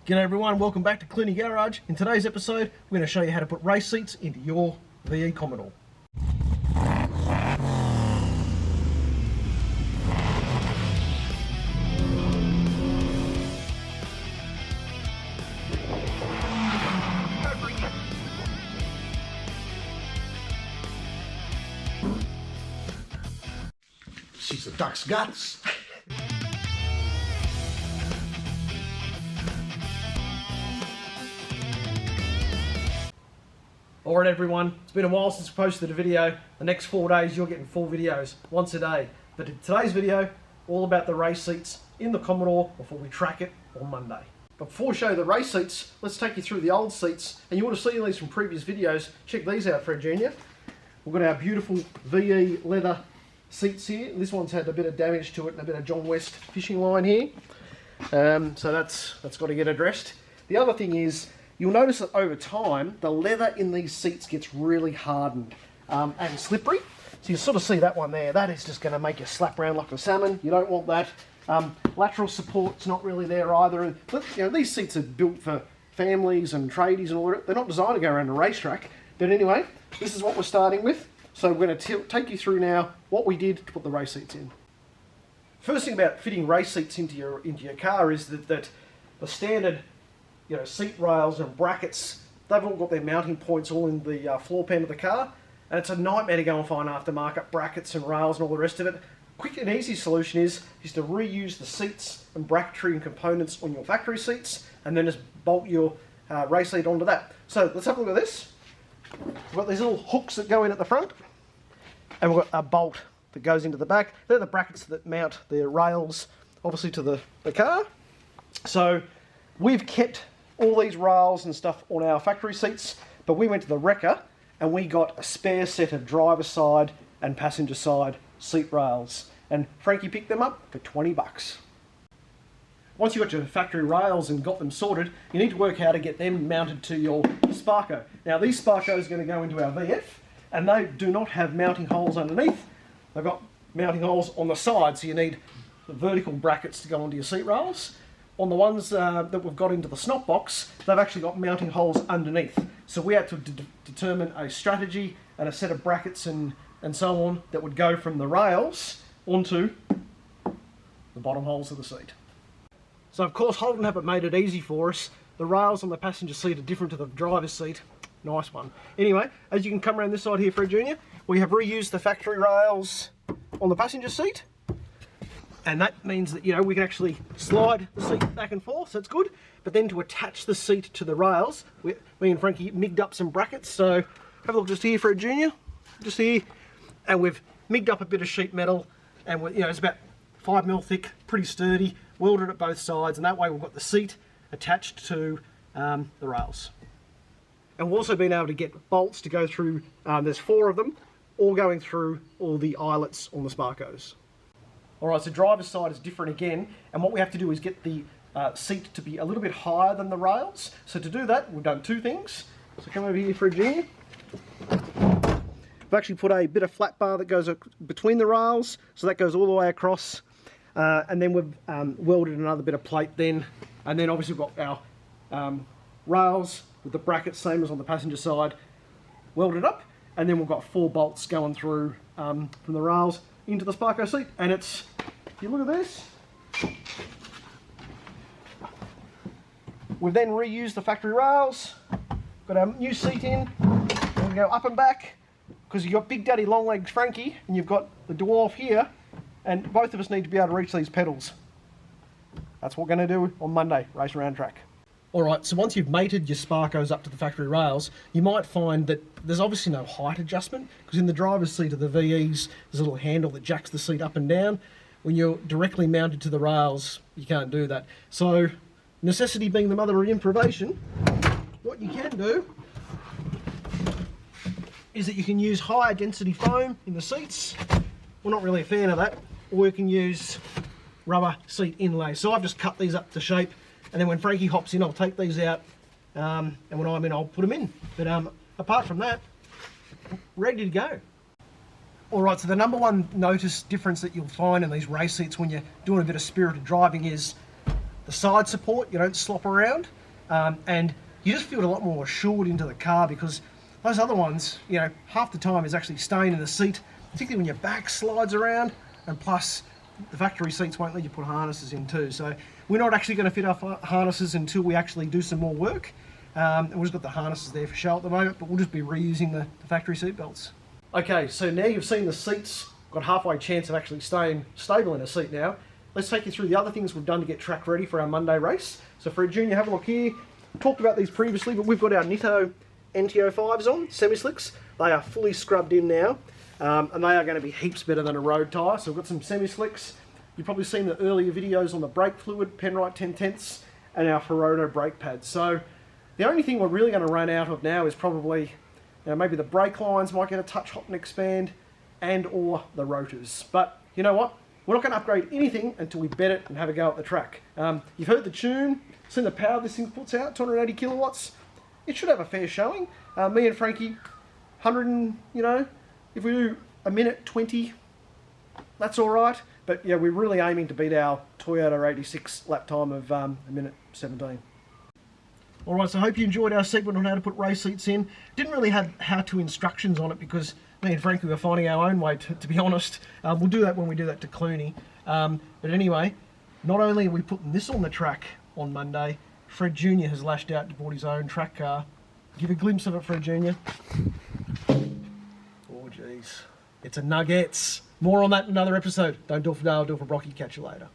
G'day everyone, welcome back to Cleany Garage. In today's episode, we're going to show you how to put race seats into your VE Commodore. She's a duck's guts. Alright everyone, it's been a while since we posted a video. The next 4 days you're getting full videos, once a day. But in today's video, all about the race seats in the Commodore before we track it on Monday. But before we show you the race seats, let's take you through the old seats. And you want to see these from previous videos, check these out, Fred Jr. We've got our beautiful VE leather seats here. This one's had a bit of damage to it and a bit of John West fishing line here. So that's got to get addressed. The other thing is, you'll notice that over time, the leather in these seats gets really hardened and slippery. So you sort of see that one there. That is just going to make you slap around like a salmon. You don't want that. Lateral support's not really there either. But, you know, these seats are built for families and tradies and all that. They're not designed to go around a racetrack. But anyway, this is what we're starting with. So we're going to take you through now what we did to put the race seats in. First thing about fitting race seats into your car is that the standard, you know, seat rails and brackets, they've all got their mounting points all in the floor pan of the car, and it's a nightmare to go and find aftermarket brackets and rails and all the rest of it. Quick and easy solution is to reuse the seats and bracketry and components on your factory seats, and then just bolt your race seat onto that. So let's have a look at this. We've got these little hooks that go in at the front, and we've got a bolt that goes into the back. They're the brackets that mount the rails, obviously, to the car. So we've kept all these rails and stuff on our factory seats, but we went to the wrecker and we got a spare set of driver side and passenger side seat rails, and Frankie picked them up for 20 bucks. Once you've got your factory rails and got them sorted, you need to work out how to get them mounted to your Sparco. Now these Sparcos are going to go into our VF, and they do not have mounting holes underneath. They've got mounting holes on the side, so you need the vertical brackets to go onto your seat rails. On the ones that we've got into the snot box, they've actually got mounting holes underneath. So we had to determine a strategy and a set of brackets and so on that would go from the rails onto the bottom holes of the seat. So of course Holden have made it easy for us. The rails on the passenger seat are different to the driver's seat. Nice one. Anyway, as you can come around this side here, Fred Jr., we have reused the factory rails on the passenger seat. And that means that, you know, we can actually slide the seat back and forth, so it's good. But then to attach the seat to the rails, me and Frankie migged up some brackets. So have a look just here, Fred Jr., just here. And we've migged up a bit of sheet metal, and you know, it's about 5mm thick, pretty sturdy, welded at both sides, and that way we've got the seat attached to the rails. And we've also been able to get bolts to go through, there's 4 of them, all going through all the eyelets on the Sparcos. Alright, so driver's side is different again, and what we have to do is get the seat to be a little bit higher than the rails. So to do that, we've done 2 things. So come over here, Fred Jr. We've actually put a bit of flat bar that goes between the rails, so that goes all the way across. And then we've welded another bit of plate then, and then obviously we've got our rails with the brackets, same as on the passenger side, welded up, and then we've got 4 bolts going through from the rails into the Sparco seat. And it's, if you look at this, we've then reused the factory rails, got our new seat in, we're going to go up and back, because you've got Big Daddy Long Legs Frankie, and you've got the dwarf here, and both of us need to be able to reach these pedals. That's what we're going to do on Monday, race around track. Alright, so once you've mated your Sparcos up to the factory rails, you might find that there's obviously no height adjustment, because in the driver's seat of the VEs, there's a little handle that jacks the seat up and down. When you're directly mounted to the rails, you can't do that. So, necessity being the mother of improvisation, what you can do is that you can use higher density foam in the seats. We're not really a fan of that. Or you can use rubber seat inlay. So I've just cut these up to shape, and then when Frankie hops in, I'll take these out, and when I'm in, I'll put them in. But apart from that, ready to go. Alright, so the number one difference that you'll find in these race seats when you're doing a bit of spirited driving is the side support, you don't slop around, and you just feel a lot more assured into the car, because those other ones, you know, half the time is actually staying in the seat, particularly when your back slides around, and plus the factory seats won't let you put harnesses in too. So we're not actually going to fit our harnesses until we actually do some more work. And we've just got the harnesses there for show at the moment, but we'll just be reusing the factory seat belts. Okay, so now you've seen the seats, got halfway chance of actually staying stable in a seat now. Let's take you through the other things we've done to get track ready for our Monday race. So Fred Jr., have a look here. Talked about these previously, but we've got our Nitto NTO5s on, semi-slicks. They are fully scrubbed in now, and they are going to be heaps better than a road tyre. So we've got some semi-slicks. You've probably seen the earlier videos on the brake fluid, Penrite 10/10ths, and our Ferodo brake pads. So the only thing we're really going to run out of now is probably, you know, maybe the brake lines might get a touch hot and expand, and or the rotors. But you know what? We're not going to upgrade anything until we bet it and have a go at the track. You've heard the tune, seen the power this thing puts out, 280 kilowatts. It should have a fair showing. Me and Frankie, 100 and, you know, if we do a minute 20, that's all right. But yeah, we're really aiming to beat our Toyota 86 lap time of a minute 17. Alright, so I hope you enjoyed our segment on how to put race seats in. Didn't really have how-to instructions on it because me and Frankie were finding our own way, to be honest. We'll do that when we do that to Clooney. But anyway, not only are we putting this on the track on Monday, Fred Jr. has lashed out to bought his own track car. Give a glimpse of it, Fred Jr. Oh, jeez. It's a Nuggets. More on that in another episode. Don't do it for Dale, do it for Brocky. Catch you later.